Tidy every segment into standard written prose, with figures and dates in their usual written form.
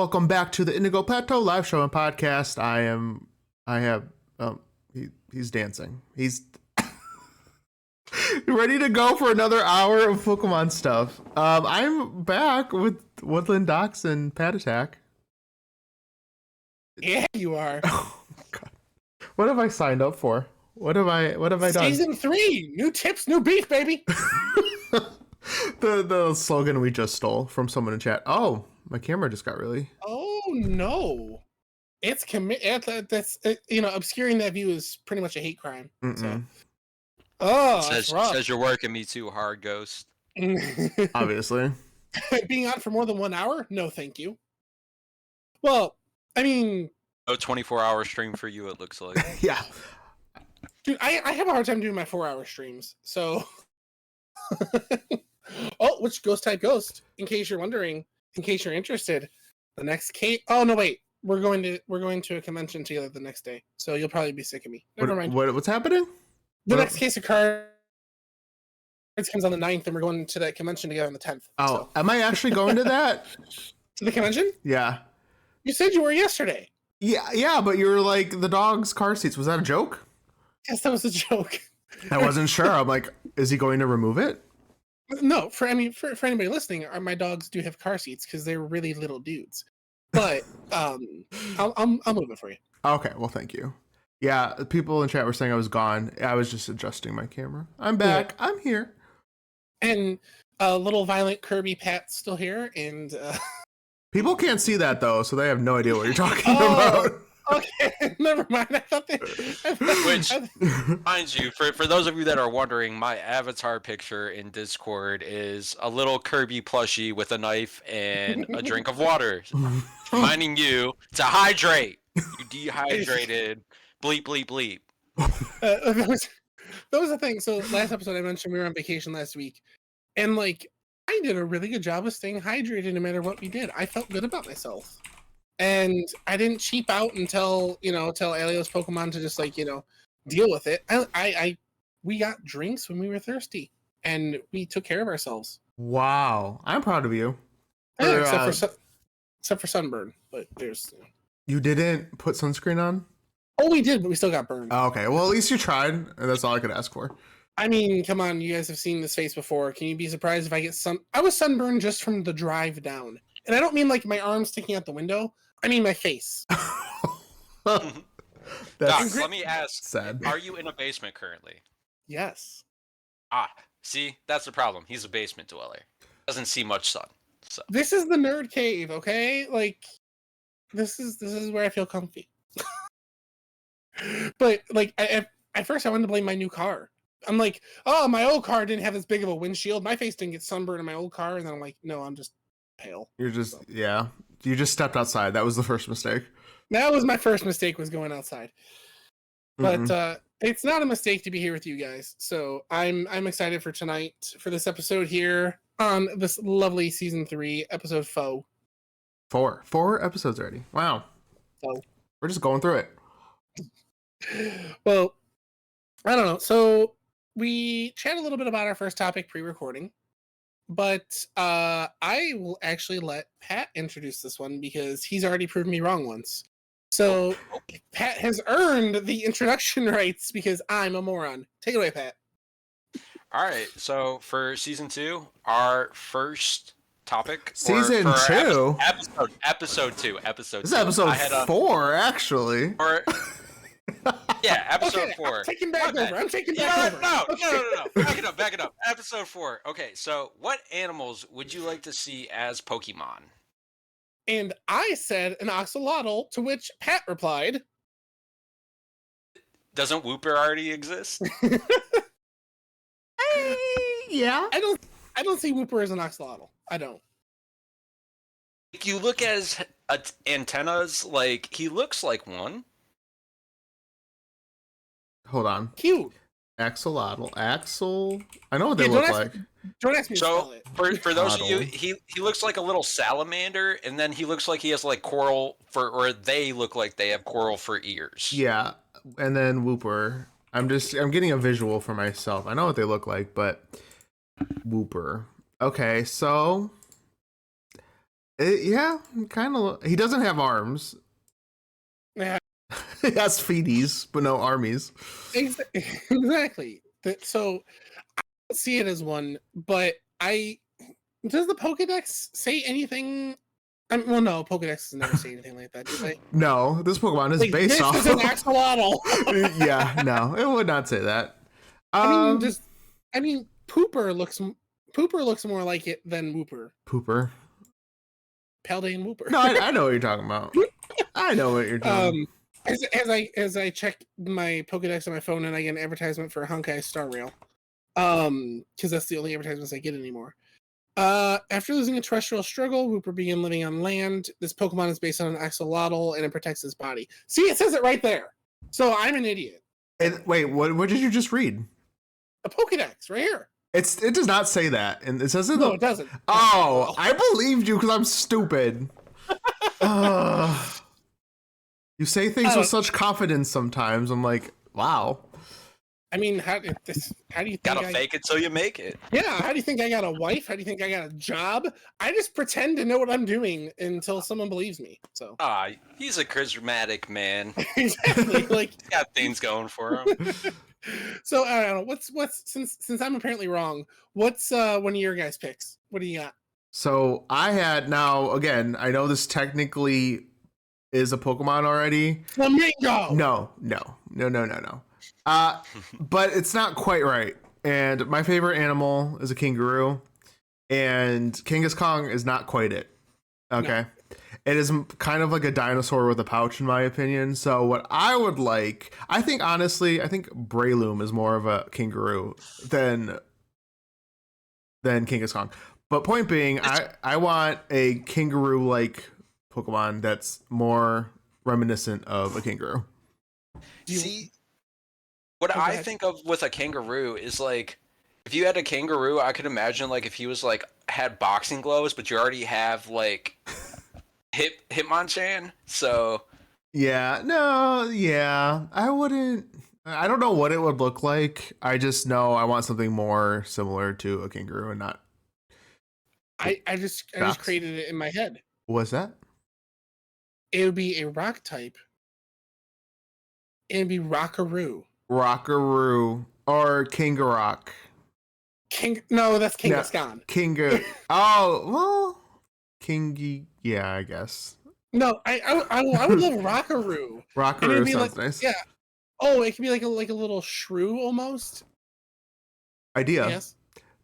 welcome back to the Indigo Plateau live show and podcast. He's dancing. He's ready to go for another hour of Pokemon stuff. I'm back with Woodland Docs and Pat Attack. Yeah, you are. Oh, God. What have I signed up for? What have I done? Season 3, new tips, new beef, baby. the slogan we just stole from someone in chat. Oh, my camera just got really. Oh no, it's that's obscuring that view is pretty much a hate crime. So. Oh, says you're working me too hard, Ghost. Obviously. Being on for more than 1 hour? No, thank you. Well, I mean, no 24-hour stream for you, it looks like. Yeah. Dude, I have a hard time doing my 4-hour streams. So, oh, which GhostTypeGhost? In case you're wondering, in case you're interested, the next case. Oh no, wait, we're going to a convention together the next day, so you'll probably be sick of me. Never mind. What's happening? The next case of cards comes on the 9th, and we're going to that convention together on the 10th. Oh, so. Am I actually going to that? To the convention? Yeah. You said you were yesterday. Yeah, but you were like the dog's car seats. Was that a joke? Yes, that was a joke. I wasn't sure. I'm like, is he going to remove it? No, for anybody listening, my dogs do have car seats because they're really little dudes. But I'll move it for you. Okay, well, thank you. Yeah, people in chat were saying I was gone. I was just adjusting my camera. I'm back. Yeah. I'm here. And little violent Kirby Pat's still here, and people can't see that though, so they have no idea what you're talking about. Okay, never mind. I thought they... Which, mind you, for those of you that are wondering, my avatar picture in Discord is a little Kirby plushie with a knife and a drink of water, reminding you to hydrate. You dehydrated. Bleep, bleep, bleep. That was the thing. So last episode I mentioned we were on vacation last week, and like I did a really good job of staying hydrated no matter what we did. I felt good about myself. And I didn't cheap out and tell Alios Pokemon to just deal with it. We got drinks when we were thirsty, and we took care of ourselves. Wow, I'm proud of you. Yeah, except for sunburn, but there's. You didn't put sunscreen on? Oh, we did, but we still got burned. Oh, okay, well at least you tried, and that's all I could ask for. I mean, come on, you guys have seen this face before. Can you be surprised if I get I was sunburned just from the drive down, and I don't mean like my arms sticking out the window. I mean my face. Doc, let me ask, sad. Are you in a basement currently? Yes. See, that's the problem. He's a basement dweller. Doesn't see much sun. So this is the nerd cave, okay? Like, this is where I feel comfy. But like, at first I wanted to blame my new car. I'm like, oh, my old car didn't have as big of a windshield. My face didn't get sunburned in my old car, and then I'm like, no, I'm just pale. You're just yeah. You just stepped outside. That was the first mistake. That was my first mistake, was going outside. But it's not a mistake to be here with you guys. So I'm excited for tonight, for this episode here on this lovely season 3 episode 4. 4 episodes already. Wow. So we're just going through it. Well, I don't know. So we chat a little bit about our first topic pre-recording. But I will actually let Pat introduce this one because he's already proved me wrong once. So Pat has earned the introduction rights because I'm a moron. Take it away, Pat. All right. So for season 2, our first topic. Season 2? Episode 2. This is episode 4, actually. Yeah, episode 4. I'm taking back over. No. Back it up. Episode 4. Okay, so what animals would you like to see as Pokemon? And I said an axolotl, to which Pat replied, doesn't Wooper already exist? Yeah. I don't see Wooper as an axolotl. I don't. If you look at his antennas, like, he looks like one. Hold on. Cute. Axolotl. I know what they look like. Don't ask me to spell it. For those of you, he looks like a little salamander, and then he looks like he has like coral or they look like they have coral for ears. Yeah, and then Wooper. I'm getting a visual for myself. I know what they look like, but Wooper. Okay, so Yeah, kind of. He doesn't have arms. Yeah, He has feeties, but no armies. exactly. So I don't see it as one, but does the Pokédex say anything? Well, no, Pokédex never say anything like that, do they? No, this Pokemon is Like, based this off. is an axolotl. Yeah, no, it would not say that. I mean, Pooper looks more like it than Wooper. Pooper. Paldane Wooper. No, I know what you're talking about. I know what you're doing. As I check my Pokédex on my phone and I get an advertisement for Honkai Star Rail, because that's the only advertisements I get anymore. After losing a terrestrial struggle, Wooper began living on land. This Pokemon is based on an axolotl and it protects his body. See, it says it right there. So I'm an idiot. And wait, what did you just read? A Pokédex right here. It does not say that, and it says No, it doesn't. Oh, I believed you because I'm stupid. You say things with such confidence sometimes. I'm like, wow. I mean, how do you think Gotta fake it till you make it. Yeah, how do you think I got a wife? How do you think I got a job? I just pretend to know what I'm doing until someone believes me. So He's a charismatic man. exactly, like He's got things going for him. So I don't know. What's since I'm apparently wrong, what's one of your guys' picks? What do you got? So I had now again. I know this technically is a Pokemon already. Flamingo. No. But it's not quite right. And my favorite animal is a kangaroo, and Kangaskong is not quite it. Okay. No. It is kind of like a dinosaur with a pouch, in my opinion. So what I would like, I think Breloom is more of a kangaroo than Kangaskong. But point being, I want a kangaroo-like Pokemon that's more reminiscent of a kangaroo. See, what I think of with a kangaroo is like, if you had a kangaroo, I could imagine like if he was like had boxing gloves, but you already have like Hitmonchan. So I wouldn't. I don't know what it would look like. I just know I want something more similar to a kangaroo and not. I just created it in my head. What's that? It would be a rock type. It'd be Rockaroo. Rockaroo or Kangaroo. No, that's Kangaskhan. Oh, well, Kingy. Yeah, I guess. No, I would love Rockaroo. Rockaroo sounds like, nice. Yeah. Oh, it could be like a little shrew almost. Idea. Yes.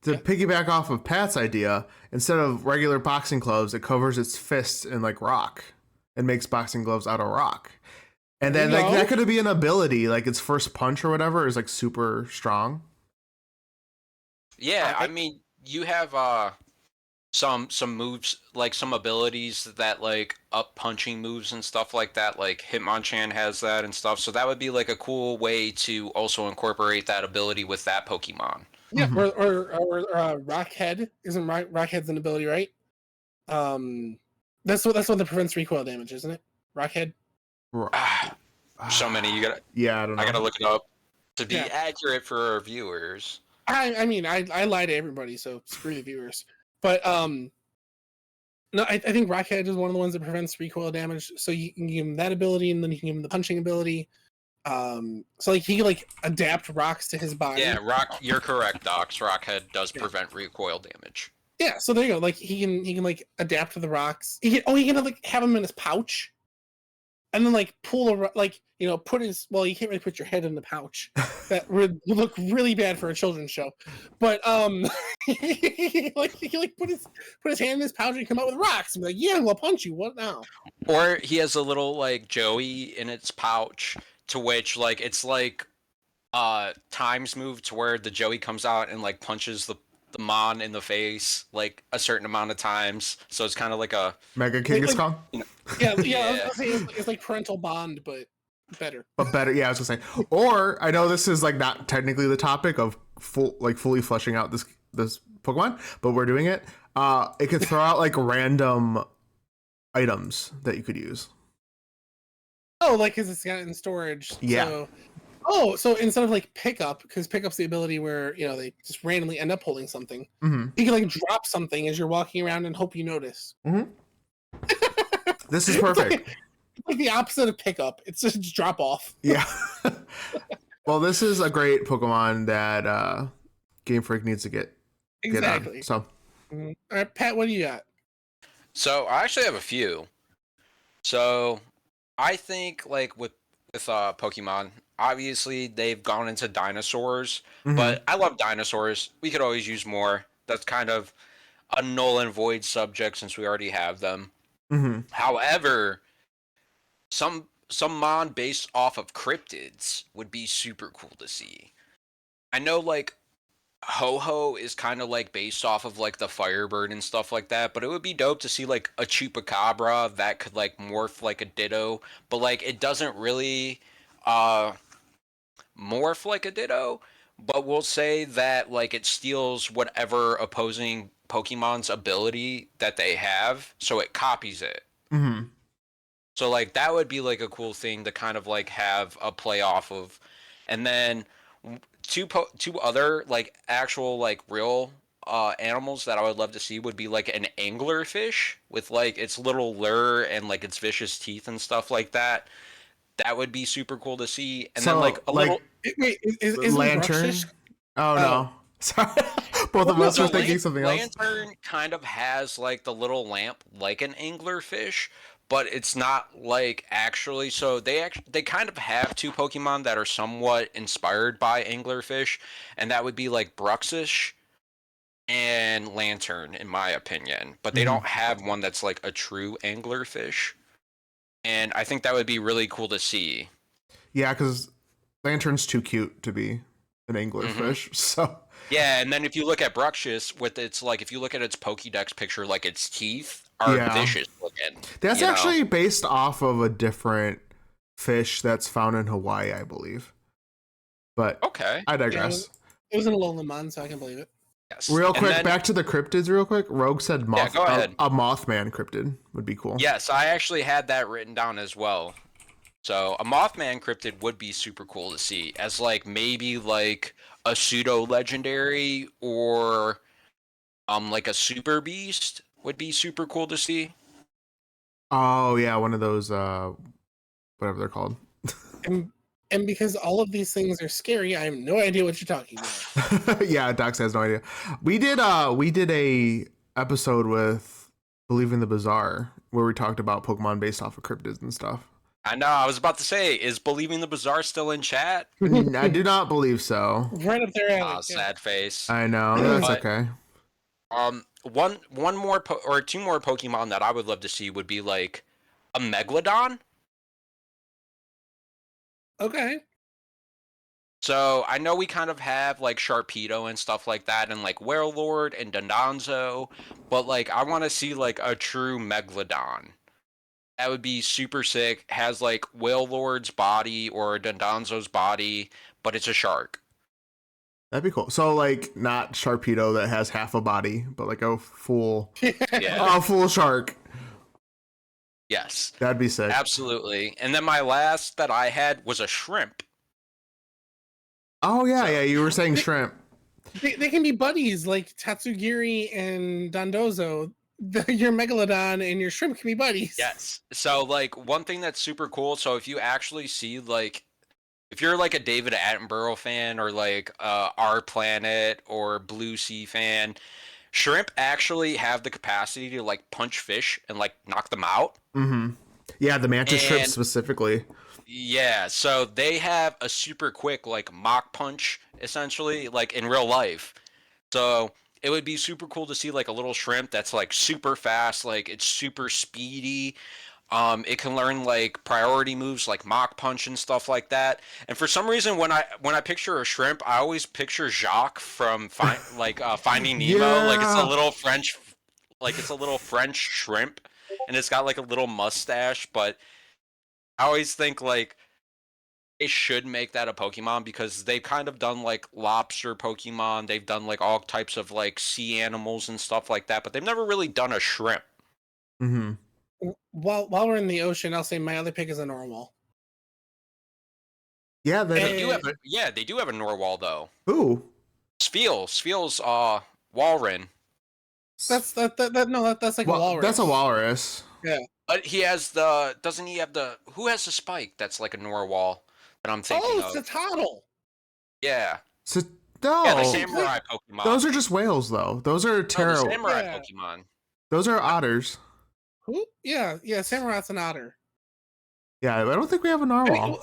To piggyback off of Pat's idea, instead of regular boxing gloves, it covers its fists in like rock and makes boxing gloves out of rock. And then like that could be an ability, like its first punch or whatever is like super strong. Yeah, I mean, you have some moves, like some abilities that like up punching moves and stuff like that. Like Hitmonchan has that and stuff. So that would be like a cool way to also incorporate that ability with that Pokemon. Yeah, or Rockhead. Isn't Rockhead's an ability, right? That's what that prevents recoil damage, isn't it? Rockhead. So many. I don't know. I gotta look it up to be accurate for our viewers. I mean, I lie to everybody, so screw the viewers. But no, I think Rockhead is one of the ones that prevents recoil damage. So you can give him that ability, and then you can give him the punching ability. So like he can like adapt rocks to his body. Yeah, you're correct, Docs. Rockhead does prevent recoil damage. Yeah, so there you go. Like he can like adapt to the rocks. He can like have him in his pouch, and then like pull put his. Well, you can't really put your head in the pouch. That would look really bad for a children's show. But he can put his hand in his pouch and come out with rocks and be like, yeah, I'm gonna punch you. What now? Or he has a little like Joey in its pouch, to which like it's like times move to where the Joey comes out and like punches the Mon in the face like a certain amount of times. So it's kind of like a Mega Kangaskong. Yeah. I was gonna say it's like parental bond, but better. Yeah, I was gonna say. Or I know this is like not technically the topic of fully fleshing out this Pokemon, but we're doing it. It could throw out like random items that you could use. Oh, like because it's got it in storage. Yeah. So instead of like pickup, because pickup's the ability where they just randomly end up holding something. Mm-hmm. You can like drop something as you're walking around and hope you notice. Mm-hmm. This is perfect. It's like the opposite of pickup. It's just drop off. Yeah. Well, this is a great Pokemon that Game Freak needs to get Exactly. on. So, All right, Pat, what do you got? So I actually have a few. So I think like with Pokemon, obviously they've gone into dinosaurs, but I love dinosaurs. We could always use more. That's kind of a null and void subject since we already have them. However, some mon based off of cryptids would be super cool to see. I know like Ho-Ho is kind of like based off of like the Firebird and stuff like that, but it would be dope to see like a Chupacabra that could like morph like a Ditto, but like it doesn't really morph like a Ditto, but we'll say that like it steals whatever opposing Pokemon's ability that they have, so it copies it. So like that would be like a cool thing to kind of like have a play off of. And then two other like actual like real animals that I would love to see would be like an anglerfish with like its little lure and like its vicious teeth and stuff like that. That would be super cool to see. And then like a little Wait, is lantern. Bruxish? Oh no, sorry. Both of us were thinking something else. Lantern kind of has like the little lamp like an anglerfish, but it's not like actually. So they kind of have two Pokemon that are somewhat inspired by anglerfish, and that would be like Bruxish and Lantern, in my opinion. But they don't have one that's like a true anglerfish, and I think that would be really cool to see. Yeah, because Lantern's too cute to be an anglerfish. So yeah, and then if you look at Bruxish with its like, if you look at its Pokédex picture, like its teeth are vicious looking. That's actually based off of a different fish that's found in Hawaii, I believe. But okay, I digress. It was in Alolan, so I can believe it. Yes. Real quick, back to the cryptids real quick. Rogue said go ahead. A Mothman cryptid would be cool. Yes, I actually had that written down as well. So a Mothman cryptid would be super cool to see as like maybe like a pseudo legendary or like a super beast would be super cool to see. Oh yeah, one of those whatever they're called. And because all of these things are scary, I have no idea what you're talking about. Yeah, Dox has no idea. We did a episode with Believing the Bizarre where we talked about Pokemon based off of cryptids and stuff. I know, I was about to say, is Believing the Bizarre still in chat? I do not believe so. Right up there, Alex. Sad face. I know, that's okay. One more or two more Pokemon that I would love to see would be like a Megalodon. Okay. So I know we kind of have like Sharpedo and stuff like that, and like Werelord and Dondozo, but like I want to see like a true Megalodon. That would be super sick. Has like Werelord's body or Dondozo's body, but it's a shark. That'd be cool. So like not Sharpedo that has half a body, but like a full, yeah, a full shark. Yes, that'd be sick. Absolutely. And then my last that I had was a shrimp. Oh yeah, yeah. You were saying shrimp. They can be buddies like Tatsugiri and Dondozo. Your Megalodon and your shrimp can be buddies. Yes. So like one thing that's super cool. So if you actually see like, if you're like a David Attenborough fan or like Our Planet or Blue Sea fan, shrimp actually have the capacity to like punch fish and like knock them out. Yeah, the mantis shrimp specifically. Yeah, so they have a super quick like Mach Punch essentially, like in real life. So it would be super cool to see like a little shrimp that's like super fast, like it's super speedy. It can learn like priority moves like Mach Punch and stuff like that. And for some reason, when I picture a shrimp, I always picture Jacques from Finding Nemo. Yeah. Like it's a little French shrimp, and it's got like a little mustache. But I always think like they should make that a Pokemon because they've kind of done like lobster Pokemon. They've done like all types of like sea animals and stuff like that, but they've never really done a shrimp. While we're in the ocean, I'll say my other pick is a Normal. Yeah, they do have a Norwal though. Who? Spheel's Walrein. That's like a walrus. That's a walrus. Yeah. But he has the. Doesn't he have the? Who has the spike? That's like a narwhal that I'm thinking Oh, of. it's a toddle. Yeah. So, Yeah, the no, samurai Pokemon. those are just whales, though. Those are No, the tarot. samurai Yeah. Pokemon. Those are otters. Who? Yeah, Samurai's an otter. Yeah, I don't think we have a I mean, narwhal.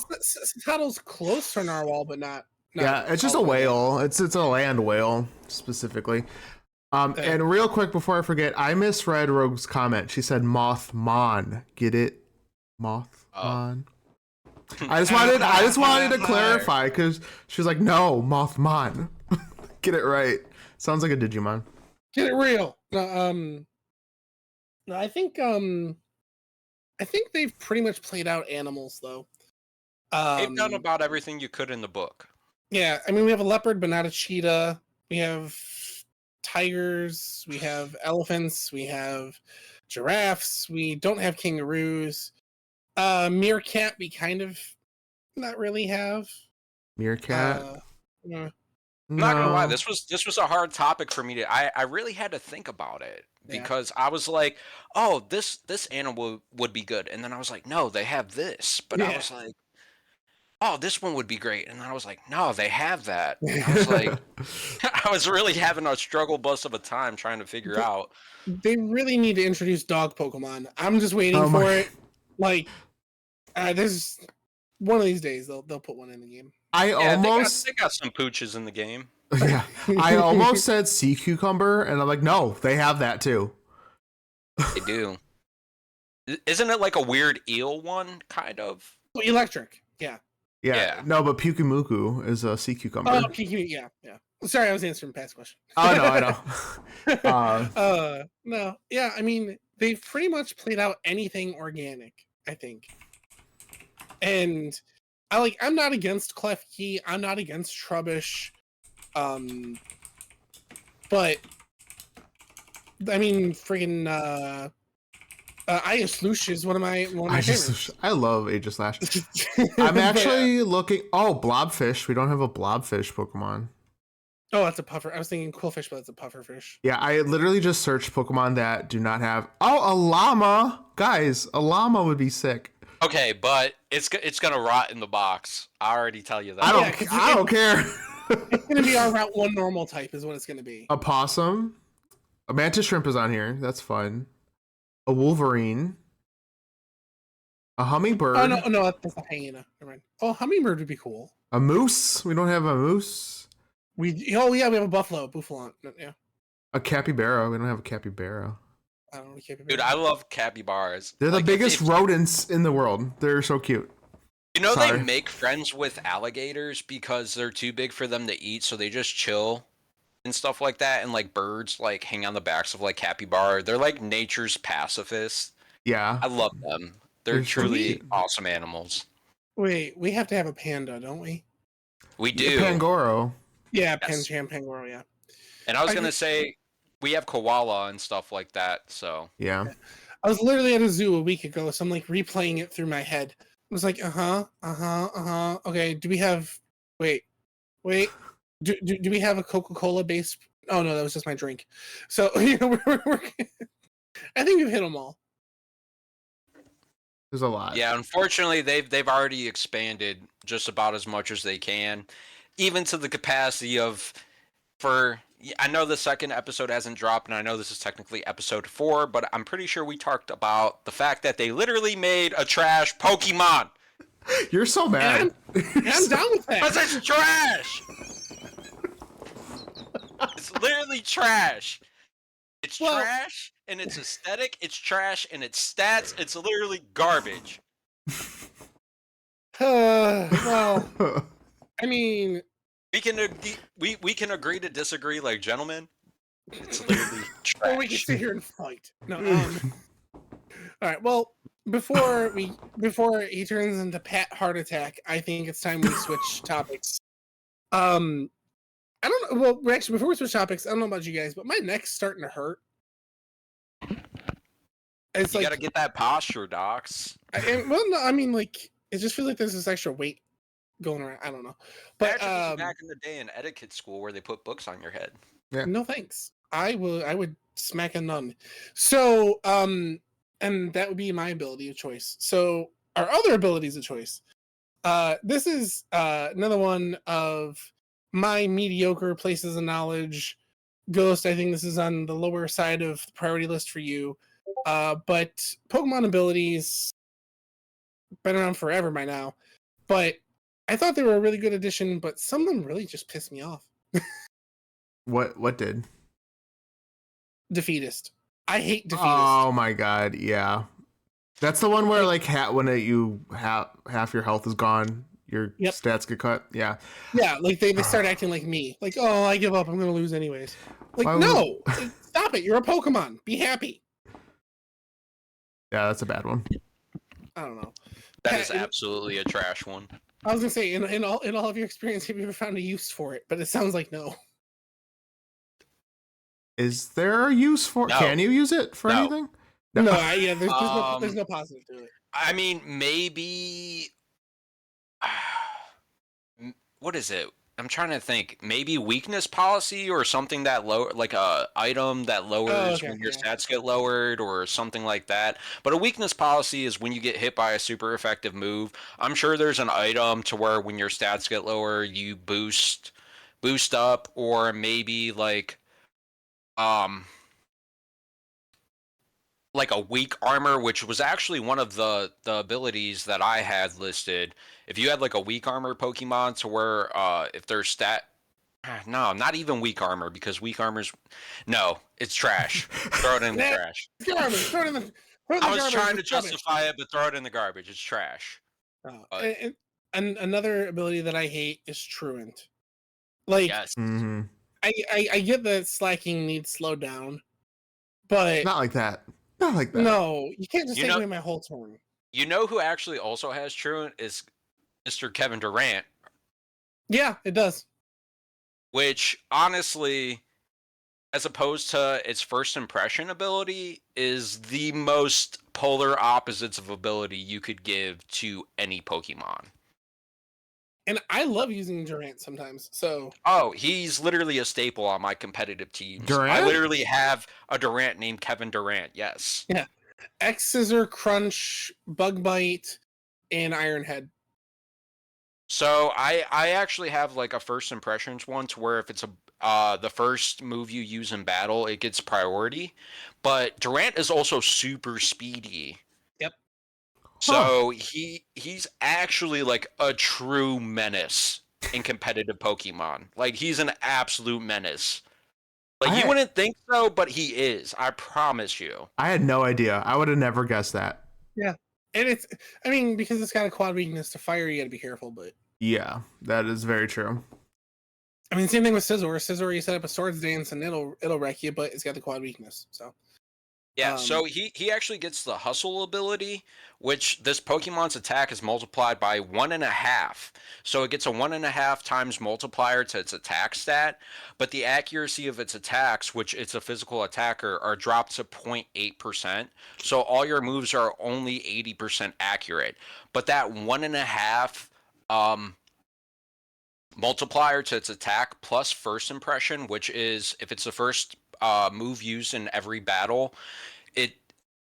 toddle's close to a narwhal, but not. Yeah, it's just a all the way. whale. It's a land whale specifically. Okay. And real quick before I forget, I misread Rogue's comment. She said Mothmon. Get it? Mothmon. I just wanted to clarify because she was like, no, Mothmon. Get it right. Sounds like a Digimon. Get it real. No, I think they've pretty much played out animals though. They've done about everything you could in the book. Yeah, I mean we have a leopard, but not a cheetah. We have tigers. We have elephants. We have giraffes. We don't have kangaroos. Meerkat. We kind of not really have. Meerkat. Yeah. I'm not gonna lie, No. this was a hard topic for me to. I really had to think about it Yeah. because I was like, oh, this animal would be good, and then I was like, no, they have this, but I Yeah. was like, oh, this one would be great, and then I was like, no, they have that. And I was like, I was really having a struggle bus of a time trying to figure out. They really need to introduce dog Pokemon. I'm just waiting Oh my- for it. Like, there's one of these days they'll put one in the game. I Yeah, almost they got some pooches in the game. yeah, I almost said sea cucumber, and I'm like, no, they have that too. They do. Isn't it like a weird eel one, kind of? Oh, electric. Yeah. Yeah. No, but Pukumuku is a sea cucumber. Oh, yeah. Sorry, I was answering past question. Oh, no, I know. No. Yeah, I mean, they've pretty much played out anything organic, I think. And I'm not against Klefki, I'm not against Trubbish. But I mean friggin' Aegislush is one of my favorites. I love Aegislash. I'm actually looking. Oh, Blobfish. We don't have a Blobfish Pokemon. Oh, that's a puffer. I was thinking Quillfish, but that's a pufferfish. Yeah, I literally just searched Pokemon that do not have. Oh, a llama, guys. A llama would be sick. Okay, but it's gonna rot in the box. I already tell you that. I Yeah, 'cause don't care. It's gonna be our Route 1 normal type, is what it's gonna be. A possum. A mantis shrimp is on here. That's fun. A wolverine. A hummingbird. Oh no, that's a hyena. Never mind. Oh, hummingbird would be cool. A moose. We don't have a moose. We have a buffalo, Buffalon. Yeah, A capybara. We don't have a capybara. I don't know. Dude, I love capybaras. They're the Like, biggest if- rodents in the world. They're so cute. You know Sorry. they make friends with alligators because they're too big for them to eat, so they just chill and stuff like that. And like birds, like hang on the backs of like capybara. They're like nature's pacifists. Yeah. I love them. They're They're so truly cute. awesome animals. Wait, we have to have a panda, don't we? We do. Pangoro. Yeah, Yes. Pangoro, yeah. And I was I gonna just- say we have koala and stuff like that. So Yeah. I was literally at a zoo a week ago, so I'm like replaying it through my head. I was like, okay, do we have wait. Do we have a Coca-Cola based oh no, that was just my drink. So we're I think we've hit them all. There's a lot. yeah, unfortunately they've already expanded just about as much as they can, even to the capacity of I know the second episode hasn't dropped, and I know this is technically episode 4, but I'm pretty sure we talked about the fact that they literally made a trash Pokemon. You're so mad. And I'm down with Because that. it's trash! It's literally trash. It's Well- trash in its aesthetic, it's trash in its stats, it's literally garbage. Well, I mean, We can agree to disagree like gentlemen. It's literally trash. or we can sit here and fight. No. All right. Well, before he turns into Pat Heart Attack, I think it's time we switch topics. I don't know. Well, actually, before we switch topics, I don't know about you guys, but my neck's starting to hurt. It's You like, gotta get that posture, docs. no, I mean, like, it just feels like there's this extra weight going around. I don't know, but Imagine this back in the day in etiquette school where they put books on your head. Yeah. no thanks. I would smack a nun. So, and that would be my ability of choice. So our other abilities of choice. This is another one of my mediocre places of knowledge. Ghost, I think this is on the lower side of the priority list for you. But Pokemon abilities been around forever by now. But I thought they were a really good addition, but some of them really just pissed me off. What did? Defeatist. I hate Defeatist. Oh my god, yeah. That's the one where like half your health is gone, your stats get cut. Yeah. Yeah, like they start acting like me. Like, oh, I give up. I'm gonna lose anyways. Like, no, stop it. You're a Pokemon. Be happy. Yeah, that's a bad one. I don't know. That is absolutely a trash one. I was gonna say, in all of your experience, have you ever found a use for it? But it sounds like no. Is there a use for? No. Can you use it for anything? No, there's no positive to it. I mean, maybe. What is it? I'm trying to think. Maybe weakness policy or something that like a item that lowers when your stats get lowered or something like that. But a weakness policy is when you get hit by a super effective move. I'm sure there's an item to where when your stats get lower, you boost up, or maybe like a weak armor, which was actually one of the abilities that I had listed. If you had like a weak armor Pokemon to where if their no, not even weak armor, because weak armor's it's trash. Throw it in the trash. I was trying to justify it, but throw it in the garbage. It's trash. And another ability that I hate is Truant. Like, yes. Mm-hmm. I get that slacking needs slowed down, but not like that. Not like that. No, you can't just take away my whole turn. You know who actually also has Truant is Mr. Kevin Durant. Yeah, it does. Which, honestly, as opposed to its first impression ability, is the most polar opposites of ability you could give to any Pokemon. And I love using Durant sometimes, so... Oh, he's literally a staple on my competitive teams. Durant? I literally have a Durant named Kevin Durant, yes. Yeah. X-Scissor, Crunch, Bug Bite, and Iron Head. So I actually have like a first impressions one to where if it's the first move you use in battle, it gets priority. But Durant is also super speedy. So he's actually like a true menace in competitive Pokemon. Like he's an absolute menace. Like you wouldn't think so, but he is. I promise you. I had no idea. I would have never guessed that. Yeah. And because it's got a quad weakness to fire, you gotta be careful, but yeah, that is very true. I mean, same thing with Scizor. Scizor, you set up a Swords Dance and it'll wreck you, but it's got the quad weakness, so. Yeah, so he actually gets the Hustle ability, which this Pokemon's attack is multiplied by 1.5. So it gets a 1.5 times multiplier to its attack stat, but the accuracy of its attacks, which it's a physical attacker, are dropped to 0.8%. So all your moves are only 80% accurate. But that 1.5 multiplier to its attack plus first impression, which is if it's the first move used in every battle, it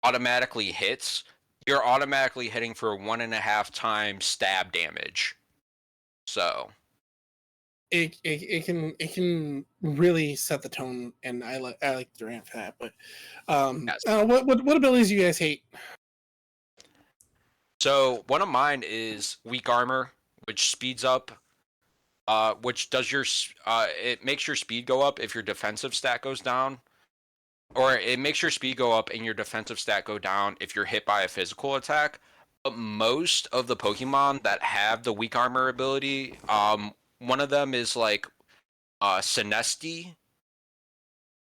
automatically hits. You're automatically hitting for 1.5 times stab damage. So it can really set the tone, and I like Durant for that. But what abilities do you guys hate? So one of mine is weak armor, which speeds up. Which does it makes your speed go up if your defensive stat goes down, or it makes your speed go up and your defensive stat go down if you're hit by a physical attack. But most of the Pokemon that have the weak armor ability, one of them is like Sinesti.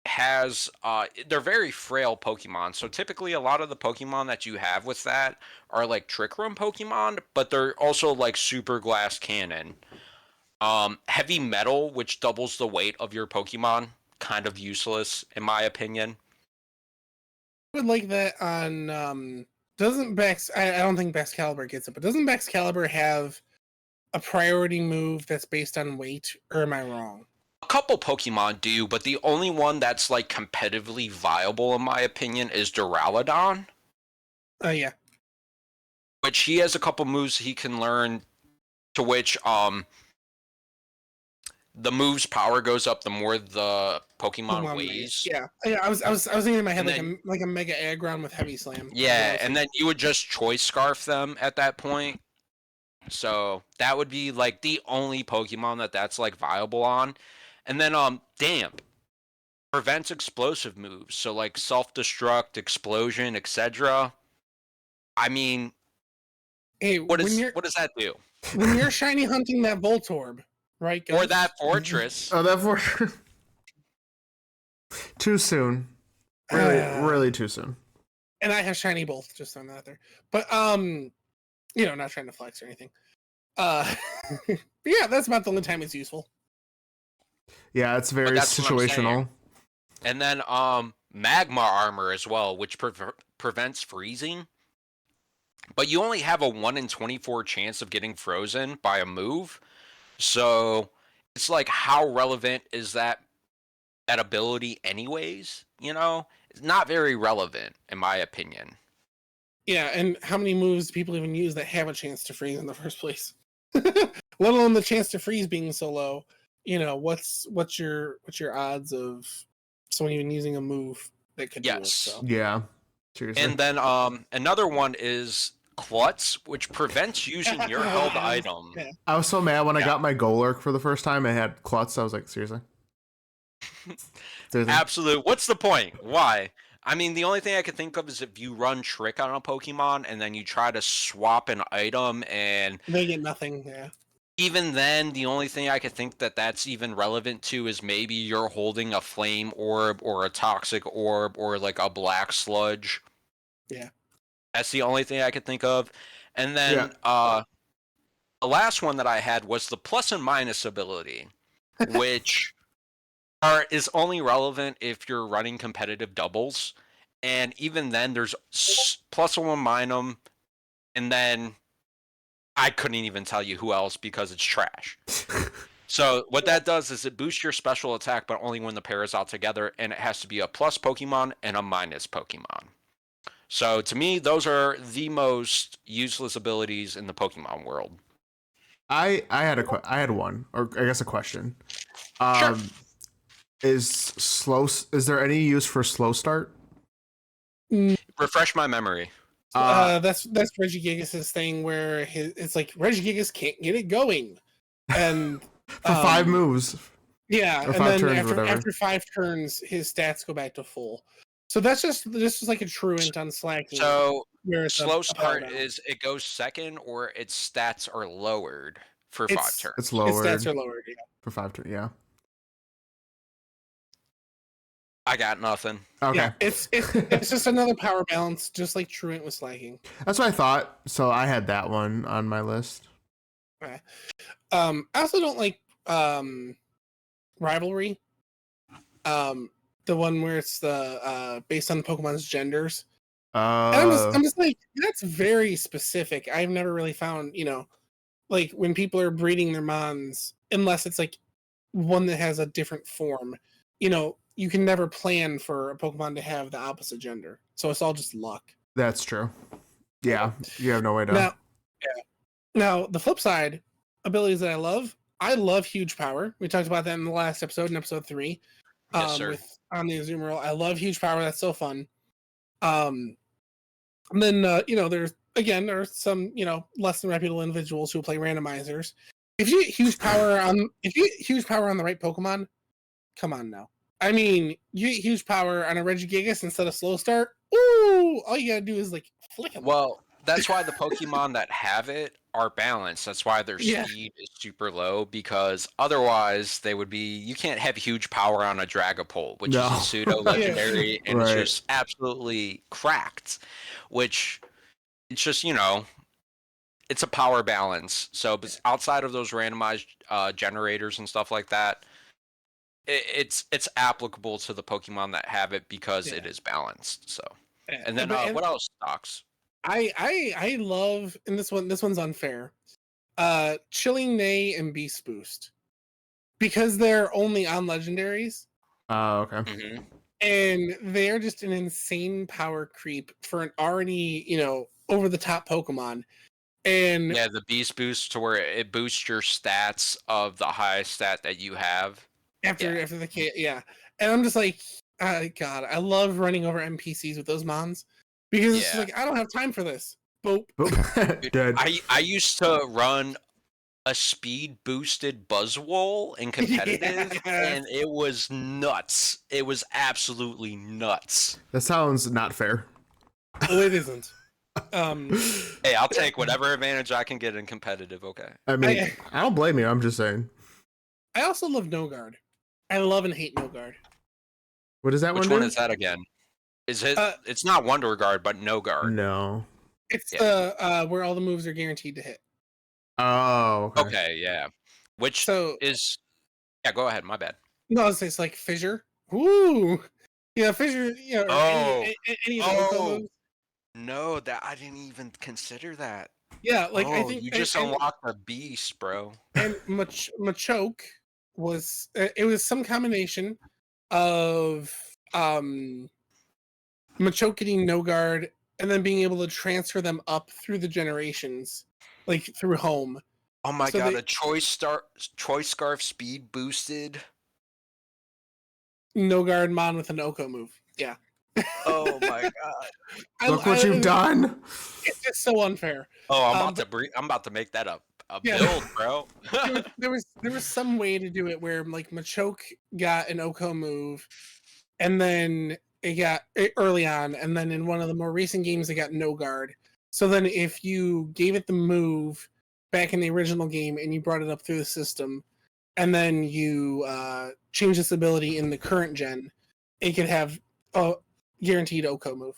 They're very frail Pokemon, so typically a lot of the Pokemon that you have with that are like Trick Room Pokemon, but they're also like Super Glass Cannon. Heavy Metal, which doubles the weight of your Pokemon, kind of useless in my opinion. I would like that on doesn't Bex I don't think Baxcalibur gets it, but doesn't Baxcalibur have a priority move that's based on weight, or am I wrong? A couple Pokemon do, but the only one that's like competitively viable in my opinion is Duraludon. Yeah. Which he has a couple moves he can learn, to which the move's power goes up the more the Pokemon weighs. Yeah. I was thinking in my head And like a Mega Aggron with Heavy Slam. Yeah, and then you would just choice scarf them at that point. So that would be like the only Pokemon that's like viable on. And then Damp prevents explosive moves, so like self-destruct, explosion, etc. I mean, hey, what does that do? When you're shiny hunting that Voltorb, right? Or that Fortress. Oh, that Fortress. Too soon. Really too soon. And I have shiny both, just throwing that out there. But not trying to flex or anything. But yeah, that's about the only time it's useful. Yeah, it's very situational. And then Magma Armor as well, which prevents freezing. But you only have a 1 in 24 chance of getting frozen by a move. So it's like, how relevant is that ability anyways? It's not very relevant in my opinion. Yeah, and how many moves people even use that have a chance to freeze in the first place? Let alone the chance to freeze being so low. What's your odds of someone even using a move that could do it? So. Yeah. Seriously. And then another one is Klutz, which prevents using your held item. Yeah. I was so mad when I got my Golurk for the first time. I had Klutz. I was like, seriously? Absolute. What's the point? Why? I mean, the only thing I could think of is if you run Trick on a Pokemon and then you try to swap an item and they get nothing. Yeah. Even then, the only thing I could think that's even relevant to is maybe you're holding a Flame Orb or a Toxic Orb or like a Black Sludge. Yeah. That's the only thing I could think of. And then the last one that I had was the plus and minus ability, which is only relevant if you're running competitive doubles. And even then, there's plus one minus, and then I couldn't even tell you who else because it's trash. So what that does is it boosts your special attack, but only when the pair is out together, and it has to be a plus Pokemon and a minus Pokemon. So to me, those are the most useless abilities in the Pokemon world. I had one, or I guess a question. Sure. Is there any use for slow start? Refresh my memory. That's Regigigas's thing where it's like Regigigas can't get it going, and for 5 moves. Yeah, and then after 5 turns, his stats go back to full. So that's just like a truant on Slacking. So slow start is it goes second, or its stats are lowered for 5 turns. It's lowered. Its stats are lowered, yeah. For 5 turns, yeah. I got nothing. Okay. Yeah, it's just another power balance, just like Truant was Slacking. That's what I thought. So I had that one on my list. Okay. I also don't like Rivalry. The one where it's the based on the Pokemon's genders. And I'm just like, that's very specific. I've never really found, like when people are breeding their Mons, unless it's like one that has a different form, you can never plan for a Pokemon to have the opposite gender. So it's all just luck. That's true. Yeah, you have no way to. Now, the flip side, abilities that I love Huge Power. We talked about that in the last episode, in episode 3. Yes, sir. On the Azumarill. I love Huge Power. That's so fun. And then, there are some, less than reputable individuals who play randomizers. If you get Huge Power on the right Pokemon, come on now. I mean, you get Huge Power on a Regigigas instead of Slow Start. Ooh, all you gotta do is like flick them. Well, that's why the Pokemon that have it are balanced. That's why their speed is super low, because otherwise they would be. You can't have Huge Power on a Dragapult, which is a pseudo legendary, and it's just absolutely cracked. Which it's just it's a power balance. So, but outside of those randomized generators and stuff like that, it's applicable to the Pokemon that have it because it is balanced. So, and then what else stocks? I love, and this one's unfair. Chilling Neigh and Beast Boost, because they're only on legendaries. Oh, okay. Mm-hmm. And they're just an insane power creep for an already, over the top Pokemon. And Yeah, the beast boost to where it boosts your stats of the highest stat that you have. after the yeah. And I'm just like, God, I love running over NPCs with those mons because it's Yeah. like I don't have time for this. Boop. Dude, Dead. I used to run a speed boosted Buzzwole in competitive, and it was nuts. It was absolutely nuts. That sounds not fair. Oh, it isn't. Hey, I'll take whatever advantage I can get in competitive. Okay. I mean, I don't blame you. I'm just saying. I also love No Guard. I love and hate No Guard. What is that Which one? one is that again? Is it? It's not Wonder Guard, but No Guard. No. It's the where all the moves are guaranteed to hit. Oh. Okay. Okay, yeah. Which So is go ahead. My bad. no, it's like Fissure. Woo! Yeah, Fissure. Any of the Oko moves. No, that I didn't even consider that. Yeah, like I think you just unlocked a beast, bro. And Machoke was it was some combination of Machoke getting No Guard and then being able to transfer them up through the generations, like through home. Oh my god, a choice scarf speed boosted. No Guard mon with an Oko move. Yeah. Oh my god. Look what you've done. It's just so unfair. Oh, I'm about to make that up. Build, bro. there was some way to do it where like Machoke got an Oko move, and then it got early on, and then in one of the more recent games it got No Guard. So then if you gave it the move back in the original game and you brought it up through the system, and then you change this ability in the current gen, it could have a guaranteed Oko move.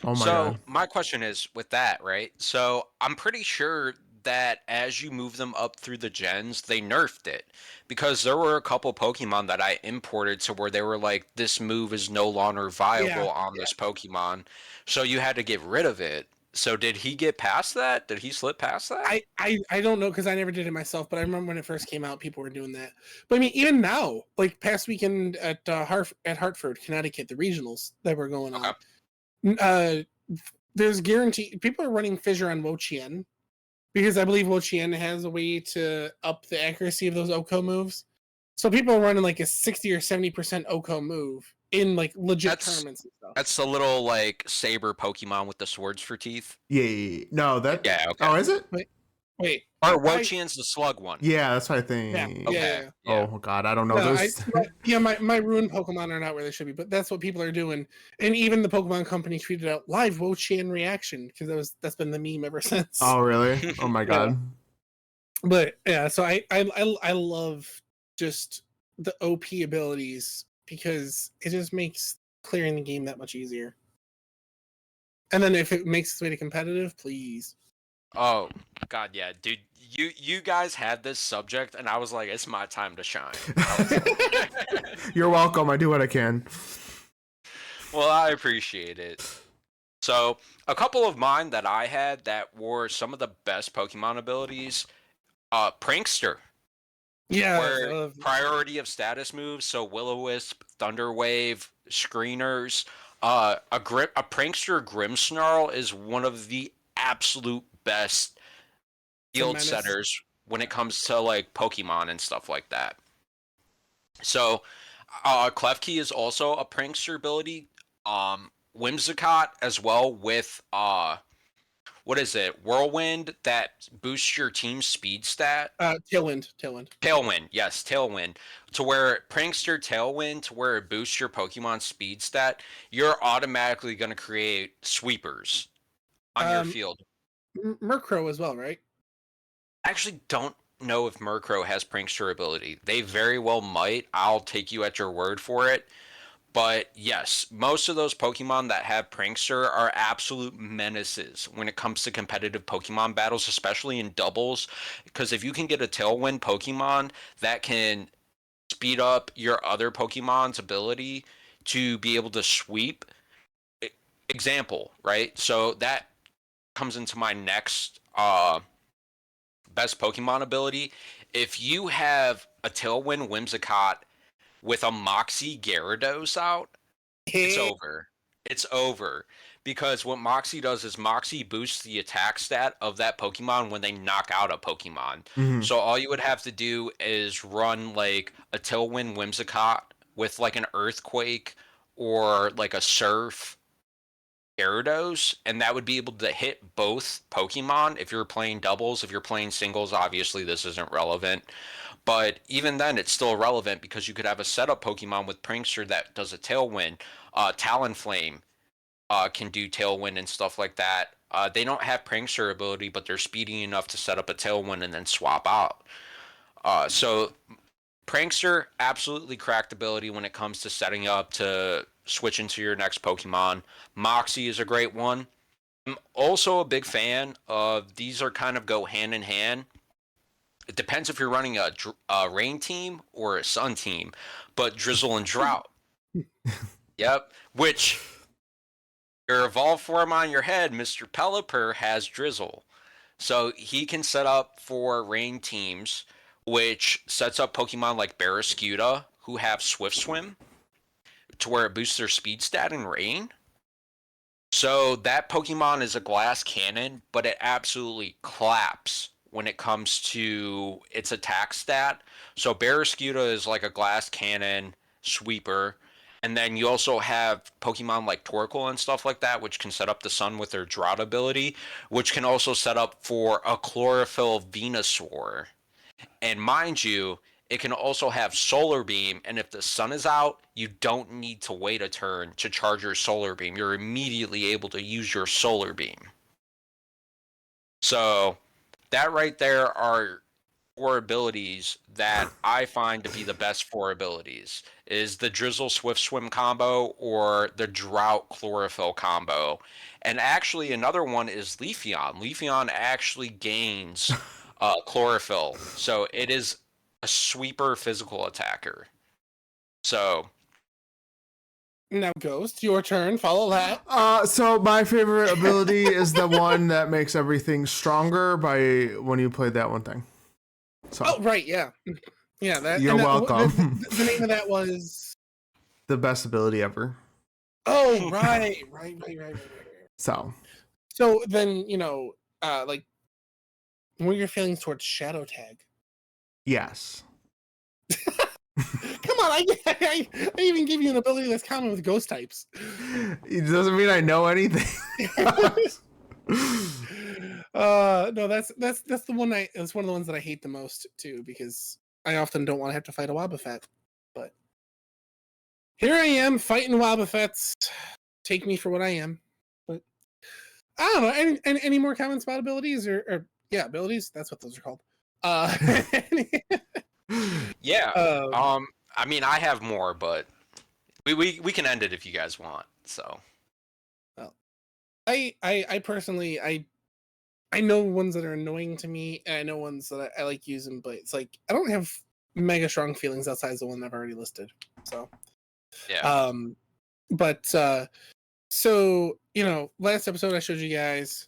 Oh my god. My question is with that, right? So I'm pretty sure that as you move them up through the gens, they nerfed it because there were a couple Pokemon that I imported to where they were like, this move is no longer viable on this Pokemon, so you had to get rid of it. So did he get past that? Did he slip past that? I don't know because I never did it myself, but I remember when it first came out, people were doing that. But I mean, even now, like past weekend at Hartford, Connecticut, the regionals that were going on, there's guaranteed people are running Fissure on Wo-Chien because I believe Wo-Chien has a way to up the accuracy of those Oko moves. So people are running like a 60 or 70% Oko move in like legit tournaments and stuff. That's the little like saber Pokemon with the swords for teeth. Yeah. No, that. Yeah. Okay. Oh, is it? Wait. Or Wo-Chien's the slug one. Yeah, that's what I think. Yeah. Okay. Yeah. Oh god, I don't know. My ruined Pokemon are not where they should be, but that's what people are doing. And even the Pokemon company tweeted out live Wo-Chien reaction because that's been the meme ever since. Oh really? Oh my god. But yeah, so I love just the OP abilities because it just makes clearing the game that much easier. And then if it makes its way to competitive, please. Oh god, yeah, dude. You guys had this subject, and I was like, it's my time to shine. You're welcome. I do what I can. Well, I appreciate it. So, a couple of mine that I had that were some of the best Pokemon abilities, Prankster. Yeah. Priority of status moves, so Will-O-Wisp, Thunder Wave, Screeners. A Prankster Grimmsnarl is one of the absolute best field setters when it comes to like Pokemon and stuff like that. So Klefki is also a prankster ability. Whimsicott as well with what is it? Whirlwind that boosts your team's speed stat. Tailwind. Yes, Tailwind. To where Prankster Tailwind, to where it boosts your Pokemon speed stat, you're automatically going to create sweepers on your field. Murkrow as well, right? I actually don't know if Murkrow has Prankster ability. They very well might. I'll take you at your word for it. But yes, most of those Pokemon that have Prankster are absolute menaces when it comes to competitive Pokemon battles, especially in doubles. Because if you can get a Tailwind Pokemon that can speed up your other Pokemon's ability to be able to sweep, example, right? So that comes into my next best Pokemon ability. If you have a Tailwind Whimsicott with a Moxie Gyarados out, It's over. It's over. Because what Moxie does is Moxie boosts the attack stat of that Pokemon when they knock out a Pokemon. Mhm. So all you would have to do is run like a Tailwind Whimsicott with like an Earthquake or like a Surf Gyarados, and that would be able to hit both Pokemon if you're playing doubles. If you're playing singles, obviously this isn't relevant. But even then, it's still relevant because you could have a setup Pokemon with Prankster that does a Tailwind. Talonflame can do Tailwind and stuff like that. They don't have Prankster ability, but they're speedy enough to set up a Tailwind and then swap out. So Prankster absolutely cracked ability when it comes to setting up to switch into your next Pokemon. Moxie is a great one. I'm also a big fan of these are kind of go hand in hand. It depends if you're running a rain team or a sun team, but Drizzle and Drought. Yep, which your evolved form on your head, Mr. Pelipper, has Drizzle. So he can set up for rain teams, which sets up Pokemon like Barraskewda, who have Swift Swim, to where it boosts their speed stat in rain. So that Pokemon is a glass cannon, but it absolutely claps when it comes to its attack stat. So Barraskewda is like a glass cannon sweeper. And then you also have Pokemon like Torkoal and stuff like that, which can set up the sun with their Drought ability, which can also set up for a Chlorophyll Venusaur. And mind you, it can also have Solar Beam, and if the sun is out, you don't need to wait a turn to charge your Solar Beam. You're immediately able to use your Solar Beam. So that right there are four abilities that I find to be the best four abilities. Is the Drizzle Swift Swim combo or the Drought Chlorophyll combo. And actually another one is Leafeon. Leafeon actually gains Chlorophyll. So it is a sweeper physical attacker. So Now, Ghost, your turn. Follow that. So my favorite ability is the one that makes everything stronger by when you played that one thing. So Oh, right, yeah. Yeah, that. You're and welcome. The name of that was... the best ability ever. Oh, right. So So then, like, what are your feelings towards Shadow Tag? yes. Come on, I even give you an ability that's common with ghost types. It doesn't mean I know anything. No, that's the one it's one of the ones that I hate the most too, because I often don't want to have to fight a Wobbuffet. But here I am fighting Wobbuffets. Take me for what I am. But I don't know. Any more comments about abilities or abilities? That's what those are called. yeah. I mean I have more, but we can end it if you guys want. So well, I personally I know ones that are annoying to me, and I know ones that I like using, but it's like I don't have mega strong feelings outside the one I've already listed. So yeah. But so last episode I showed you guys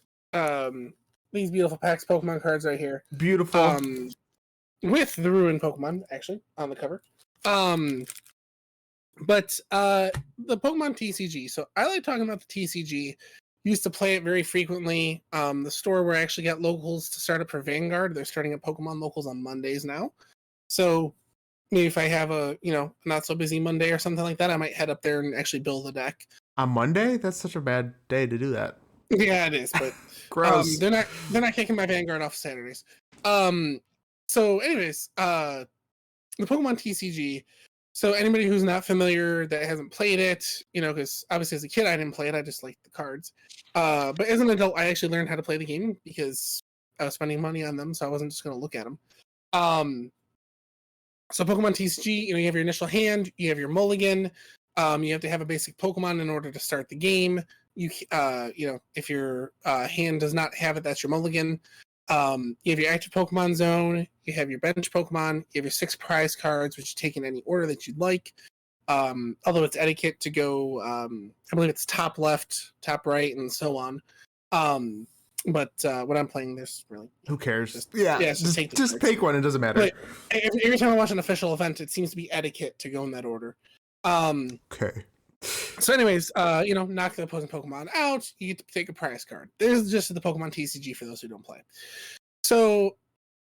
these beautiful packs Pokemon cards right here. Beautiful. With the Ruined Pokemon actually on the cover. But the Pokemon TCG. So I like talking about the TCG. Used to play it very frequently. The store where I actually got locals to start up for Vanguard, they're starting up Pokemon locals on Mondays now. So maybe if I have a not so busy Monday or something like that, I might head up there and actually build a deck. On Monday? That's such a bad day to do that. Yeah, it is, but gross. They're not kicking my Vanguard off Saturdays. So anyways, the Pokemon TCG. So anybody who's not familiar that hasn't played it, because obviously as a kid I didn't play it, I just liked the cards. But as an adult, I actually learned how to play the game because I was spending money on them, so I wasn't just going to look at them. So Pokemon TCG, you have your initial hand, you have your mulligan, you have to have a basic Pokemon in order to start the game. If your hand does not have it, that's your mulligan. You have your active Pokemon zone, you have your bench Pokemon, you have your 6 prize cards, which you take in any order that you'd like. Although it's etiquette to go, I believe it's top left, top right, and so on. But when I'm playing this, really, who cares? Just just pick one. It doesn't matter. But every time I watch an official event, it seems to be etiquette to go in that order. Okay. So, anyways, knock the opposing Pokemon out. You get to take a prize card. There's just the Pokemon TCG for those who don't play. So,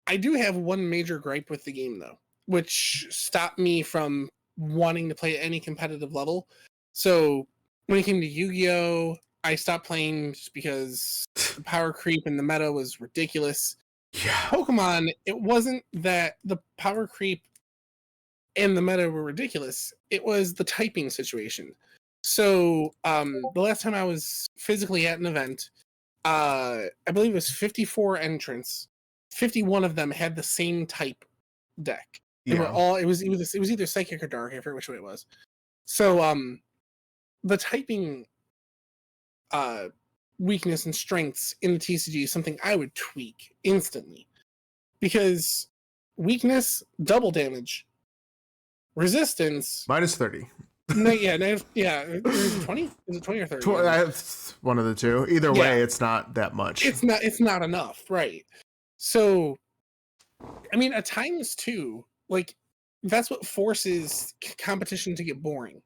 I do have one major gripe with the game, though, which stopped me from wanting to play at any competitive level. So, when it came to Yu-Gi-Oh, I stopped playing just because the power creep in the meta was ridiculous. Yeah. Pokemon, it wasn't that the power creep and the meta were ridiculous. It was the typing situation. So the last time I was physically at an event, I believe it was 54 entrants. 51 of them had the same type deck. They were all it was either psychic or dark. I forget which way it was. So the typing weakness and strengths in the TCG is something I would tweak instantly, because weakness, double damage, resistance -30. Is it 20? Is it 20 or 30? One of the two. Either way, it's not that much. It's not enough, right? So, I mean, at times too, like, that's what forces competition to get boring.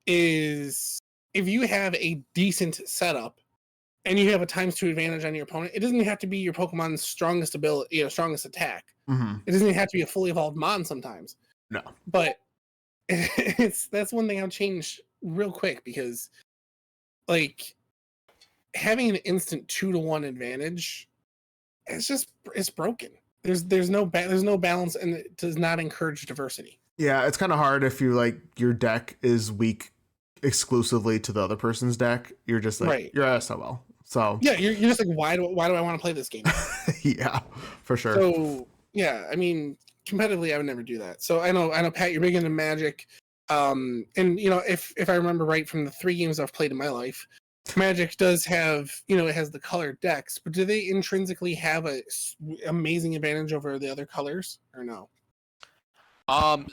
Is if you have a decent setup and you have a *2 advantage on your opponent, it doesn't have to be your Pokemon's strongest ability, strongest attack. Mm-hmm. It doesn't have to be a fully evolved Mon sometimes. No, but that's one thing I'll change real quick, because like having an instant 2-to-1 advantage, it's broken. There's no balance, and it does not encourage diversity. Yeah, it's kind of hard if you like your deck is weak exclusively to the other person's deck. You're just like, right. You're SOL. So yeah, you're just like, why do I want to play this game? Yeah, for sure. So yeah, I mean, competitively, I would never do that. So I know, Pat, you're big into Magic, and if I remember right from the 3 games I've played in my life, Magic does have, it has the colored decks, but do they intrinsically have a amazing advantage over the other colors, or no?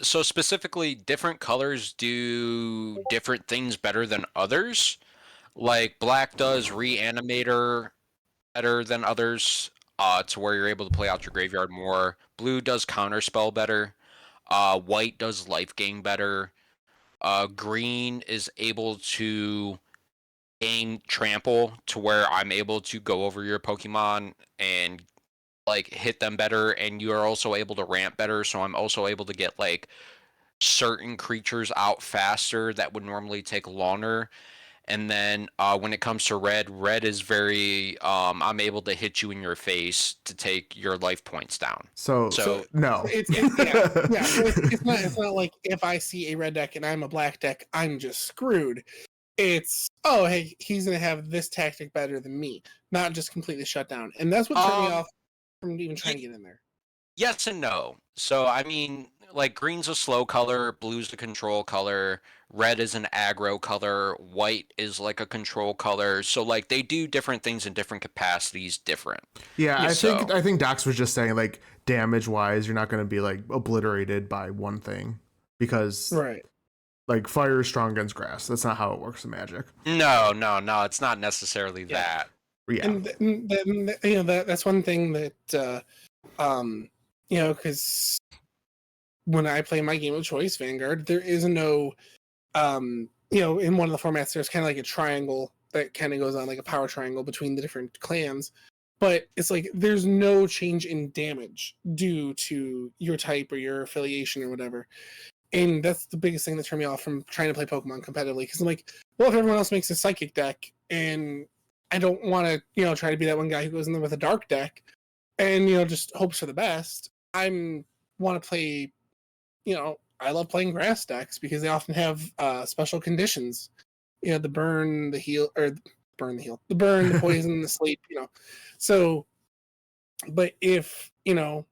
So specifically, different colors do different things better than others. Like black does Reanimator better than others, to where you're able to play out your graveyard more. Blue does Counterspell better. White does Life Gain better. Green is able to gain Trample, to where I'm able to go over your Pokemon and like hit them better, and you are also able to ramp better, so I'm also able to get like certain creatures out faster that would normally take longer. And then when it comes to red is very I'm able to hit you in your face to take your life points down. So no. It's not like if I see a red deck and I'm a black deck, I'm just screwed. It's, oh hey, he's gonna have this tactic better than me, not just completely shut down. And that's what turned me off from even trying to get in there. Yes and no. So I mean, like green's a slow color, blue's a control color, red is an aggro color, white is like a control color. So like they do different things in different capacities different. Yeah, I think Docs was just saying like damage wise, you're not going to be like obliterated by one thing, because right. Like fire is strong against grass. That's not how it works in Magic. No, it's not necessarily that. Yeah. And that's one thing that because when I play my game of choice, Vanguard, there is no in one of the formats there's kind of like a triangle that kind of goes on, like a power triangle between the different clans, but it's like there's no change in damage due to your type or your affiliation or whatever. And that's the biggest thing that turned me off from trying to play Pokemon competitively, because I'm like, well, if everyone else makes a psychic deck and I don't want to try to be that one guy who goes in there with a dark deck and just hopes for the best. I want to play, I love playing grass decks because they often have special conditions. The burn, the heal, or the burn, the poison, the sleep. So, but if then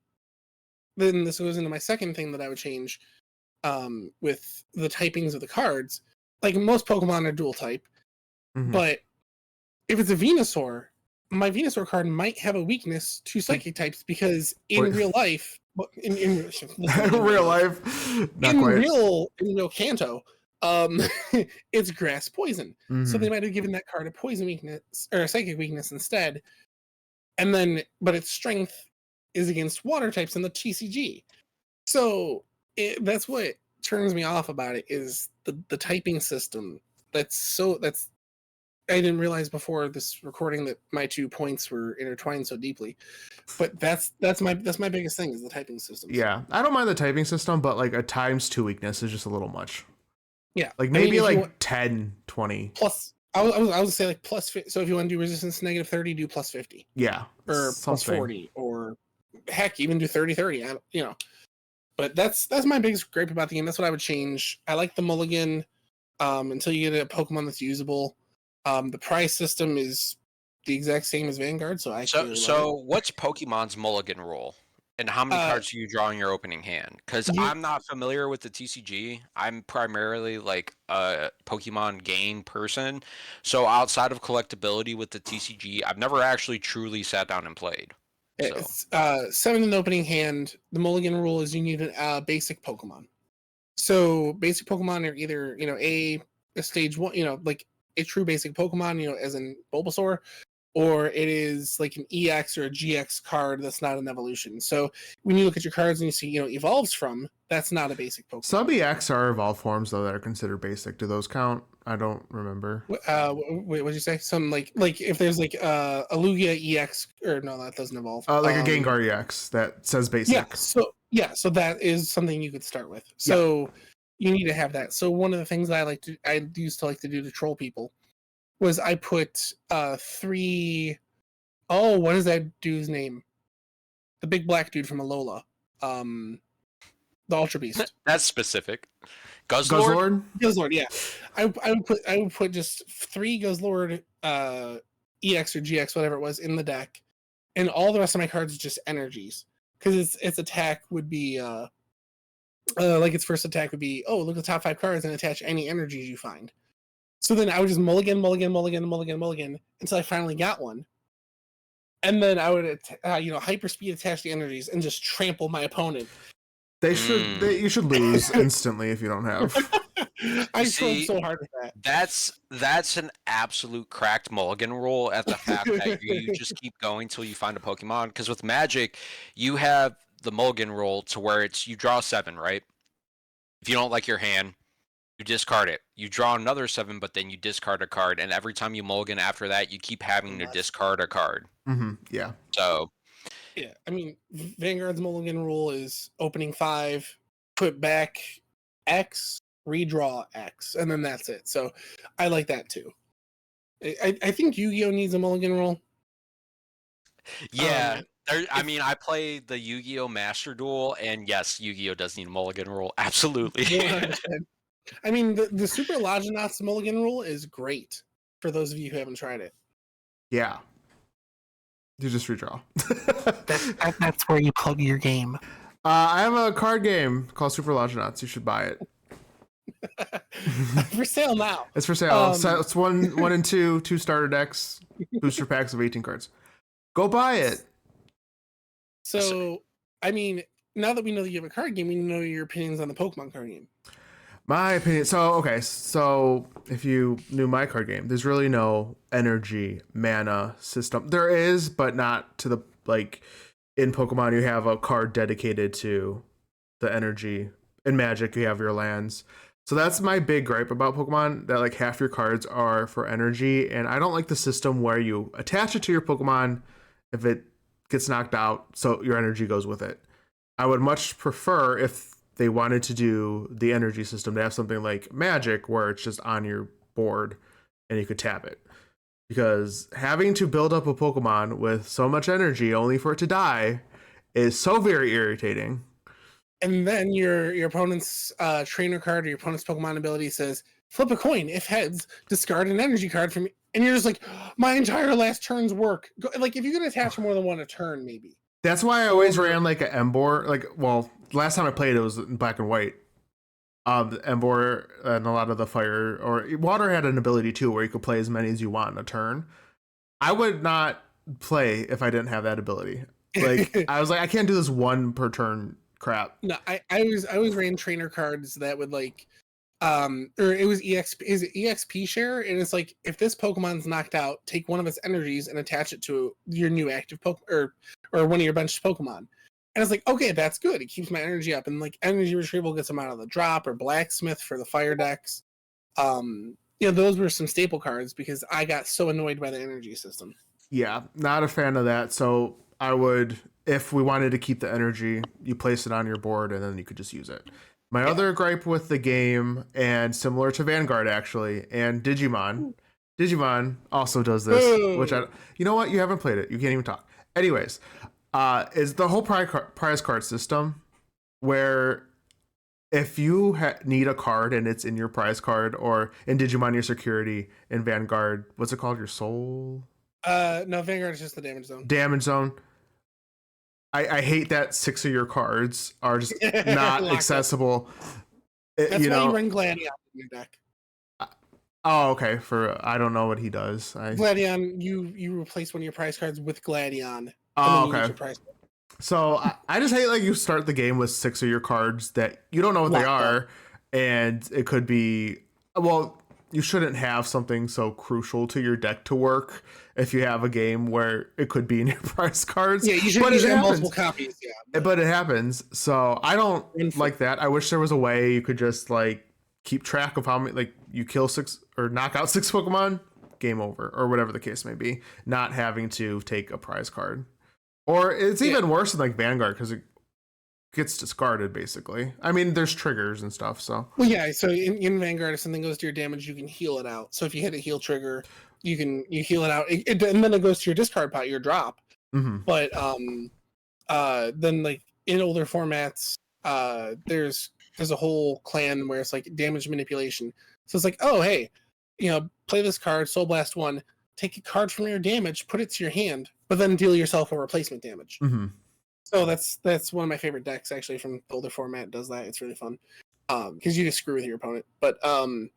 this goes into my second thing that I would change, with the typings of the cards. Like most Pokemon are dual type, but if it's a Venusaur, my Venusaur card might have a weakness to psychic types, because in real life, in real life, not in quite. real Kanto, it's grass poison. So they might have given that card a poison weakness or a psychic weakness instead, and then but its strength is against water types in the TCG. So that's what turns me off about it, is the typing system that's I didn't realize before this recording that my 2 points were intertwined so deeply. But that's my biggest thing is the typing system. Yeah, I don't mind the typing system, but like a ×2 weakness is just a little much. Yeah. Like maybe like 10, 20. Plus, I was say like plus. So if you want to do resistance -30, do plus 50. Yeah. Or plus 40, or heck, even do 30/30. You know. But that's my biggest gripe about the game. That's what I would change. I like the mulligan until you get a Pokemon that's usable. The prize system is the exact same as Vanguard, so what's Pokemon's mulligan rule? And how many cards do you draw in your opening hand? Because I'm not familiar with the TCG. I'm primarily like a Pokemon game person. So outside of collectability with the TCG, I've never actually truly sat down and played. It's 7 in the opening hand. The mulligan rule is you need a basic Pokemon. So basic Pokemon are either a stage 1, like a true basic Pokemon, as in Bulbasaur, or it is like an EX or a GX card that's not an evolution. So when you look at your cards and you see, evolves from, that's not a basic Pokemon. Some EX are evolved forms though that are considered basic. Do those count? I don't remember. Wait, what'd you say? Some like if there's like a Lugia EX, or no, that doesn't evolve. Like a Gengar EX that says basic. So that is something you could start with. So you need to have that. So one of the things I used to like to do to troll people was I put 3. Oh, what is that dude's name? The big black dude from Alola. The Ultra Beast. That's specific. Guzzlord? Guzzlord, yeah. I would put just 3 Guzzlord EX or GX, whatever it was, in the deck, and all the rest of my cards are just energies. Because its attack would be like its first attack would be, look at the top 5 cards and attach any energies you find. So then I would just mulligan until I finally got one. And then I would, hyperspeed attach the energies and just trample my opponent. You should lose instantly if you don't have. I trolled so hard with that. That's an absolute cracked mulligan rule at the fact that you just keep going till you find a Pokemon. Because with Magic, you have the mulligan rule to where you draw 7, right? If you don't like your hand, you discard it. You draw another 7, but then you discard a card, and every time you mulligan after that, you keep having to discard a card. Mm-hmm. Yeah. So. Yeah, I mean, Vanguard's mulligan rule is opening 5, put back X, redraw X, and then that's it. So I like that too. I think Yu-Gi-Oh needs a mulligan rule. Yeah. I play the Yu-Gi-Oh Master Duel, and yes, Yu-Gi-Oh does need a mulligan rule. Absolutely. I mean, the Super Loginauts mulligan rule is great for those of you who haven't tried it. Yeah. You just redraw. That's where you plug your game. I have a card game called Super Loginauts. You should buy it. For sale now. It's for sale. It's 1 and 2 starter decks, booster packs of 18 cards. Go buy it. So, I mean, now that we know that you have a card game, we know your opinions on the Pokemon card game. My opinion. So if you knew my card game, there's really no energy mana system. There is, but not to the, like, in Pokemon, you have a card dedicated to the energy. In Magic, you have your lands. So that's my big gripe about Pokemon, that like half your cards are for energy. And I don't like the system where you attach it to your Pokemon if it gets knocked out, so your energy goes with it. I would much prefer, if they wanted to do the energy system, to have something like Magic where it's just on your board and you could tap it. Because having to build up a Pokemon with so much energy only for it to die is so very irritating. And then your opponent's trainer card or your opponent's Pokemon ability says, flip a coin. If heads, discard an energy card from me. And you're just like, my entire last turn's work. Like, if you could attach more than one a turn, maybe. That's why I always ran like an Emboar. Last time I played it was in black and white. The Emboar and a lot of the fire or water had an ability too where you could play as many as you want in a turn. I would not play if I didn't have that ability. Like I was like, I can't do this 1 per turn crap. No, I always ran trainer cards that would like or it was EXP share, and it's like, if this Pokemon's knocked out, take one of its energies and attach it to your new active Pokemon or one of your benched Pokemon. And it's like, okay, that's good. It keeps my energy up, and like energy retrieval gets them out of the drop, or blacksmith for the fire decks. those were some staple cards because I got so annoyed by the energy system. Yeah, not a fan of that. So I would, if we wanted to keep the energy, you place it on your board and then you could just use it. My other gripe with the game, and similar to Vanguard actually, and Digimon also does this, which you know what? You haven't played it. You can't even talk. Anyways, is the whole prize card system where if you need a card and it's in your prize card, or in Digimon your security, in Vanguard, what's it called? Your soul? No, Vanguard is just the damage zone. Damage zone. I hate that 6 of your cards are just not accessible. That's why you run Gladion in your deck. Oh, okay. I don't know what he does. Gladion, you replace one of your prize cards with Gladion. Oh, okay. So I just hate like you start the game with 6 of your cards that you don't know what they are, and it could be, well, you shouldn't have something so crucial to your deck to work if you have a game where it could be in your prize cards. Yeah, you should have multiple copies. Yeah, but it happens. So I don't like that. I wish there was a way you could just like keep track of how many, like you kill 6 or knock out 6 Pokemon, game over, or whatever the case may be. Not having to take a prize card, or it's even worse than like Vanguard because it gets discarded basically. I mean, there's triggers and stuff. So so in Vanguard, if something goes to your damage, you can heal it out. So if you hit a heal trigger, you heal it out, and then it goes to your discard pile, your drop. Mm-hmm. But then like in older formats, there's a whole clan where it's like damage manipulation. So it's like, oh hey, play this card, Soul Blast 1, take a card from your damage, put it to your hand, but then deal yourself a replacement damage. Mm-hmm. So that's one of my favorite decks actually from the older format. Does that? It's really fun because you just screw with your opponent. But so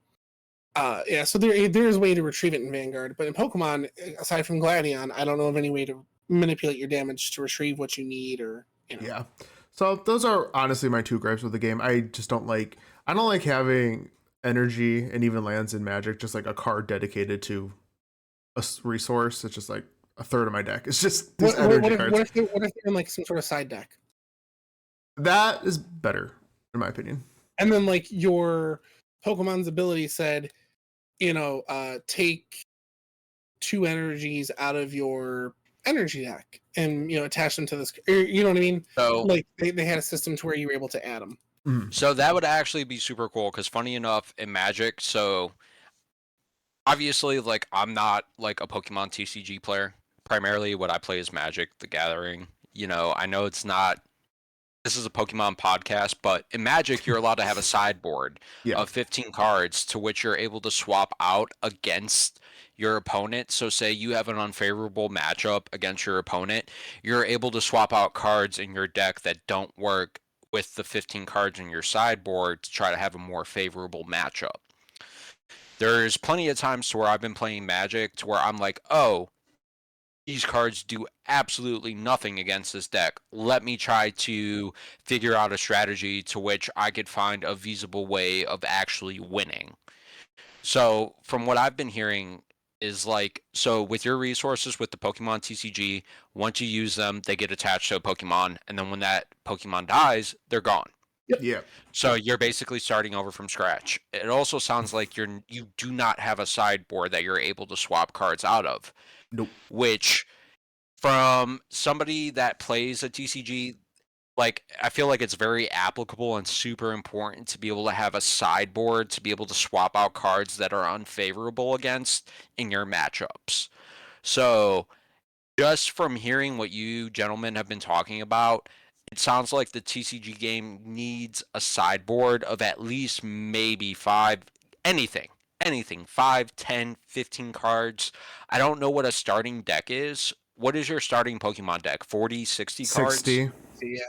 there is a way to retrieve it in Vanguard, but in Pokemon, aside from Gladion, I don't know of any way to manipulate your damage to retrieve what you need, or Yeah. So those are honestly my 2 gripes with the game. I don't like having energy and even lands in Magic just like a card dedicated to a resource. It's just like a third of my deck. It's just these energy cards. What if they're in like some sort of side deck? That is better, in my opinion. And then like your Pokemon's ability said, take 2 energies out of your energy deck and attach them to this. You know what I mean? So like they had a system to where you were able to add them. So that would actually be super cool because funny enough in Magic, so obviously like I'm not like a Pokemon TCG player. Primarily what I play is Magic the Gathering. I know this is a Pokemon podcast, but in Magic you're allowed to have a sideboard of 15 cards to which you're able to swap out against your opponent. So say you have an unfavorable matchup against your opponent, you're able to swap out cards in your deck that don't work with the 15 cards in your sideboard to try to have a more favorable matchup. There's plenty of times to where I've been playing Magic to where I'm like, oh, these cards do absolutely nothing against this deck. Let me try to figure out a strategy to which I could find a feasible way of actually winning. So from what I've been hearing is like, so with your resources with the Pokemon TCG, once you use them, they get attached to a Pokemon, and then when that Pokemon dies, they're gone. Yeah. So you're basically starting over from scratch. It also sounds like you do not have a sideboard that you're able to swap cards out of. Nope. Which, from somebody that plays a TCG, like I feel like it's very applicable and super important to be able to have a sideboard to be able to swap out cards that are unfavorable against in your matchups. So just from hearing what you gentlemen have been talking about, it sounds like the TCG game needs a sideboard of at least maybe 5, anything, 5, 10, 15 cards. I don't know what a starting deck is. What is your starting Pokemon deck? 40, 60 cards? 60. Yeah.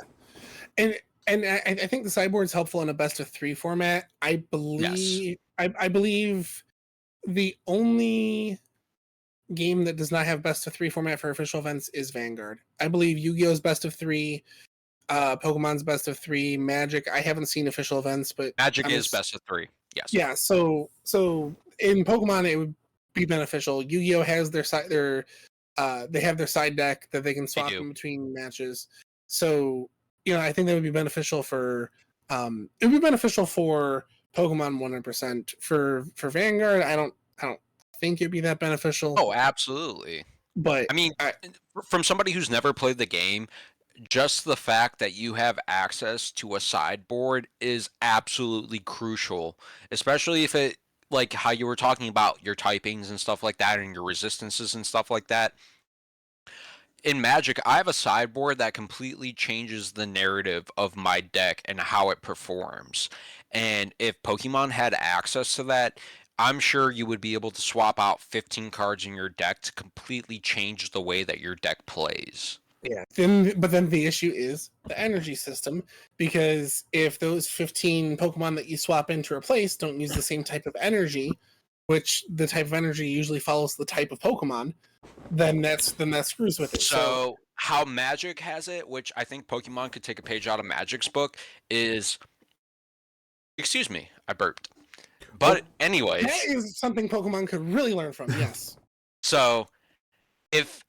And I think the sideboard's helpful in a best of 3 format. I believe I believe the only game that does not have best of 3 format for official events is Vanguard. I believe Yu-Gi-Oh's best of 3, Pokemon's best of 3, Magic. I haven't seen official events, but Magic is best of 3. Yes. Yeah. So in Pokemon it would be beneficial. Yu-Gi-Oh has they have their side deck that they can swap in between matches. So I think that would be beneficial for Pokemon 100%. For Vanguard, I don't think it'd be that beneficial. Oh, absolutely. But I mean, from somebody who's never played the game, just the fact that you have access to a sideboard is absolutely crucial, especially if it, like how you were talking about your typings and stuff like that and your resistances and stuff like that. In Magic, I have a sideboard that completely changes the narrative of my deck and how it performs. And if Pokemon had access to that, I'm sure you would be able to swap out 15 cards in your deck to completely change the way that your deck plays. yeah, but then the issue is the energy system, because if those 15 Pokemon that you swap in to replace don't use the same type of energy, which the type of energy usually follows the type of Pokemon, then that screws with it. So how Magic has it, which I think Pokemon could take a page out of Magic's book, is, excuse me, I burped. But anyways, that is something Pokemon could really learn from. Yes. So if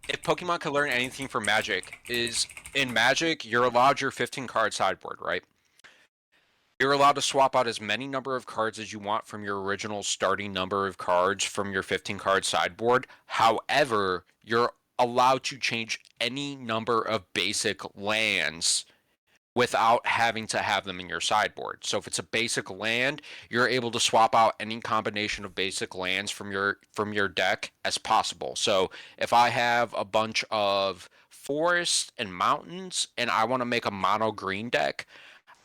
Pokemon could learn anything from Magic, is in Magic you're allowed your 15 card sideboard, right? You're allowed to swap out as many number of cards as you want from your original starting number of cards from your 15 card sideboard. However, you're allowed to change any number of basic lands without having to have them in your sideboard. So if it's a basic land, you're able to swap out any combination of basic lands from your deck as possible. So if I have a bunch of forests and mountains and I want to make a mono green deck,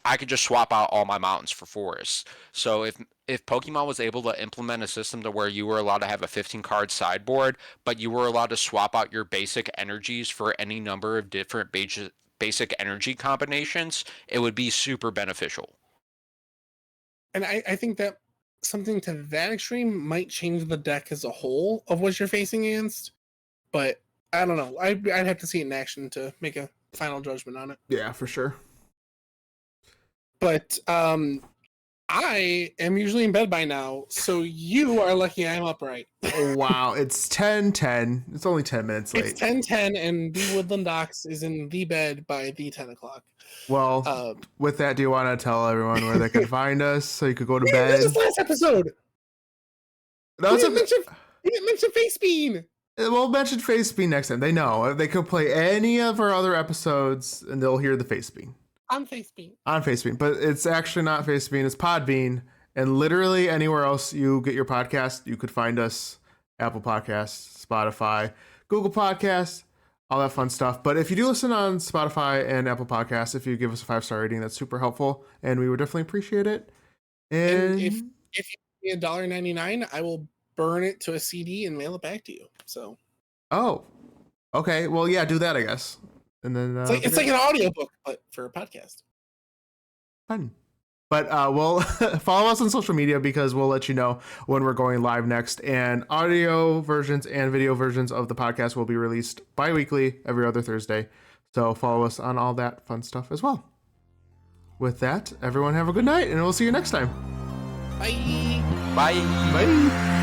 I could just swap out all my mountains for forests. So if Pokemon was able to implement a system to where you were allowed to have a 15 card sideboard, but you were allowed to swap out your basic energies for any number of different basic energy combinations, it would be super beneficial. And I think that something to that extreme might change the deck as a whole of what you're facing against. But I don't know. I'd have to see it in action to make a final judgment on it. Yeah, for sure. But I am usually in bed by now, so you are lucky I'm upright. Oh, wow, it's 10:10. It's only 10 minutes late. It's 10:10, and the Woodland Docks is in the bed by the 10 o'clock. Well, with that, do you want to tell everyone where they can find us so you could go to Yeah, bed? this is last episode. That was You didn't mention Face Bean. We'll mention Face Bean next time. They know. They could play any of our other episodes, and they'll hear the Face Bean. On Face Bean. On Face Bean. But it's actually not Face Bean. It's Podbean. And literally anywhere else you get your podcast, you could find us. Apple Podcasts, Spotify, Google Podcasts, all that fun stuff. But if you do listen on Spotify and Apple Podcasts, if you give us a 5-star rating, that's super helpful. And we would definitely appreciate it. And if you give me $1.99, I will burn it to a CD and mail it back to you. So. Oh. Okay. Well, yeah, do that, I guess. And then it's like an audiobook, but for a podcast. Fun. But we'll follow us on social media because we'll let you know when we're going live next. And audio versions and video versions of the podcast will be released bi-weekly every other Thursday. So follow us on all that fun stuff as well. With that, everyone have a good night, and we'll see you next time. Bye. Bye. Bye.